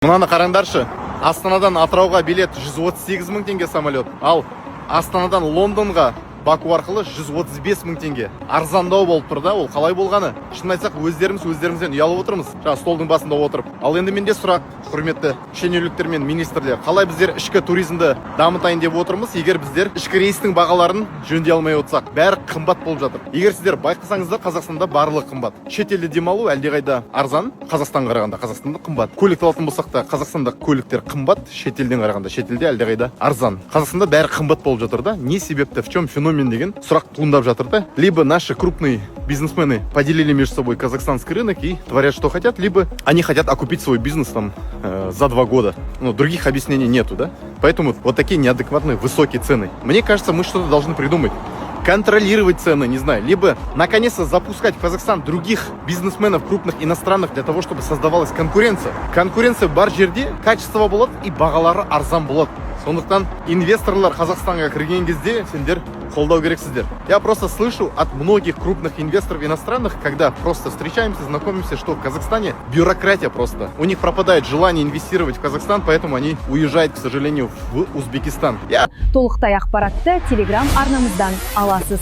Мынаны қараңдаршы. Астанадан Атырауға билет 138 мың теңге самолет. Ал Астанадан Лондонға Баку арқылы 135 мың теңге. Арзандау болып тұр да, ол қалай болғаны? Шын айтсақ, өздерімізден ұялып отырмыз. Жаңа столдың басында отырып. Ал енді менде сұрақ, құрметті шенеуніктер мен министрлер, қалай біздер ішкі туризмді дамытайын деп отырмыз, егер біздер ішкі рейстің бағаларын жөндей алмай отырсақ, бәрі қымбат болып жатыр. Егер сіздер байқасаңыздар, Қазақстанда барлығы қымбат. Шетелде демалу әлдеқайда арзан, Қазақстанға қарағанда Қазақстанда қымбат. Көлік алатын болсақ та, Қазақстанда көліктер қымбат, шетелден қарағанда шетелде әлдеқайда арзан. Қазақстанда бәрі қымбат болып жатыр да. Не себепті, в чем феномен деген сұрақ туындап жатыр да. Либо наши крупные бизнесмены поделили между собой казахстанский рынок и творят, что хотят, либо они хотят окупить свой бизнес там за 2 года. Ну, других объяснений нету, да? Поэтому вот такие неадекватные высокие цены. Мне кажется, мы что-то должны придумать. Контролировать цены, не знаю, либо наконец-то запускать в Казахстан других бизнесменов крупных иностранных для того, чтобы создавалась конкуренция. Конкуренция бар жерде, качество болады и бағалары арзан болады. Сондықтан инвесторлар Қазақстанға кірген кезде сендер қолдау керексіздер. Я просто слышу от многих крупных инвесторов иностранных, когда просто встречаемся, знакомимся, что в Казахстане бюрократия просто. У них пропадает желание инвестировать в Казахстан, поэтому они уезжают, к сожалению, в Узбекистан. Толықтай ақпаратты Telegram арнамыздан аласыз.